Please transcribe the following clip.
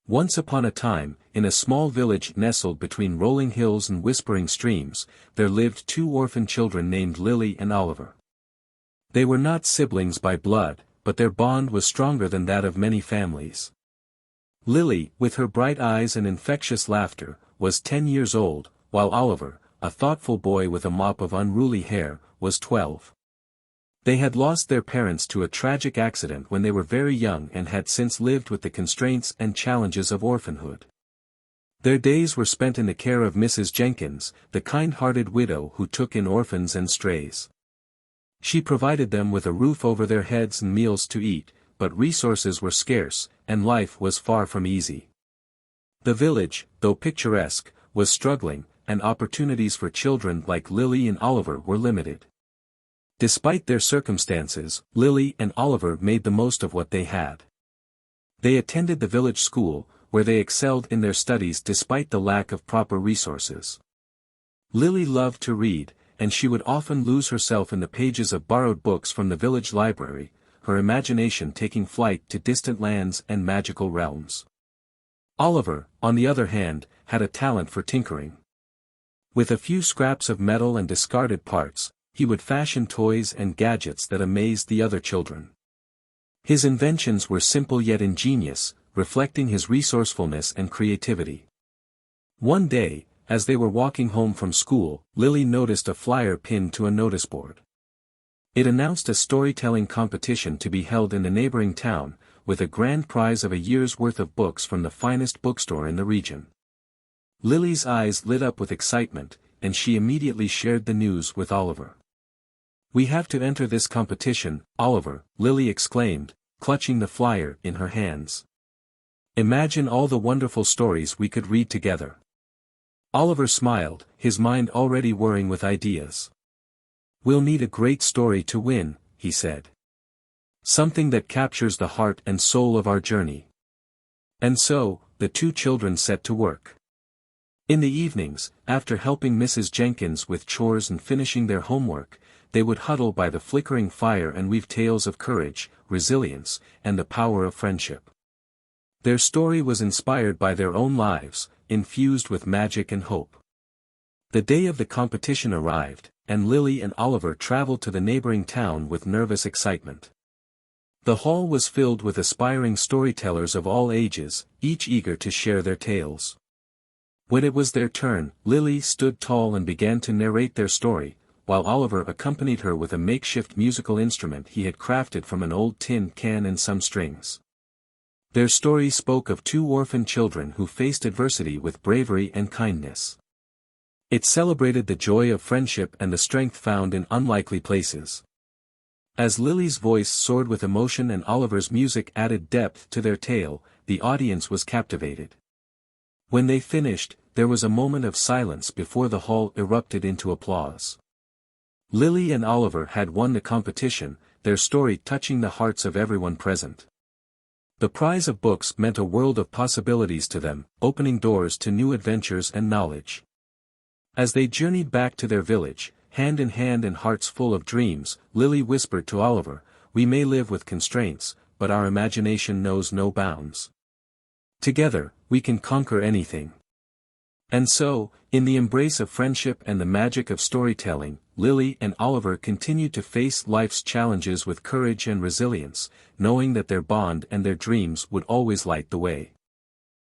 Once upon a time, in a small village nestled between rolling hills and whispering streams, there lived two orphan children named Lily and Oliver. They were not siblings by blood, but their bond was stronger than that of many families. Lily, with her bright eyes and infectious laughter, was 10 years old, while Oliver, a thoughtful boy with a mop of unruly hair, was 12. They had lost their parents to a tragic accident when they were very young and had since lived with the constraints and challenges of orphanhood. Their days were spent in the care of Mrs. Jenkins, the kind-hearted widow who took in orphans and strays. She provided them with a roof over their heads and meals to eat, but resources were scarce, and life was far from easy. The village, though picturesque, was struggling, and opportunities for children like Lily and Oliver were limited. Despite their circumstances, Lily and Oliver made the most of what they had. They attended the village school, where they excelled in their studies despite the lack of proper resources. Lily loved to read, and she would often lose herself in the pages of borrowed books from the village library, her imagination taking flight to distant lands and magical realms. Oliver, on the other hand, had a talent for tinkering. With a few scraps of metal and discarded parts, he would fashion toys and gadgets that amazed the other children. His inventions were simple yet ingenious, reflecting his resourcefulness and creativity. One day, as they were walking home from school, Lily noticed a flyer pinned to a notice board. It announced a storytelling competition to be held in the neighboring town, with a grand prize of a year's worth of books from the finest bookstore in the region. Lily's eyes lit up with excitement, and she immediately shared the news with Oliver. "We have to enter this competition, Oliver," Lily exclaimed, clutching the flyer in her hands. "Imagine all the wonderful stories we could read together." Oliver smiled, his mind already whirring with ideas. "We'll need a great story to win," he said. "Something that captures the heart and soul of our journey." And so, the two children set to work. In the evenings, after helping Mrs. Jenkins with chores and finishing their homework, they would huddle by the flickering fire and weave tales of courage, resilience, and the power of friendship. Their story was inspired by their own lives, infused with magic and hope. The day of the competition arrived, and Lily and Oliver traveled to the neighboring town with nervous excitement. The hall was filled with aspiring storytellers of all ages, each eager to share their tales. When it was their turn, Lily stood tall and began to narrate their story, while Oliver accompanied her with a makeshift musical instrument he had crafted from an old tin can and some strings. Their story spoke of two orphan children who faced adversity with bravery and kindness. It celebrated the joy of friendship and the strength found in unlikely places. As Lily's voice soared with emotion and Oliver's music added depth to their tale, the audience was captivated. When they finished, there was a moment of silence before the hall erupted into applause. Lily and Oliver had won the competition, their story touching the hearts of everyone present. The prize of books meant a world of possibilities to them, opening doors to new adventures and knowledge. As they journeyed back to their village, hand in hand and hearts full of dreams, Lily whispered to Oliver, "We may live with constraints, but our imagination knows no bounds. Together, we can conquer anything." And so, in the embrace of friendship and the magic of storytelling, Lily and Oliver continued to face life's challenges with courage and resilience, knowing that their bond and their dreams would always light the way.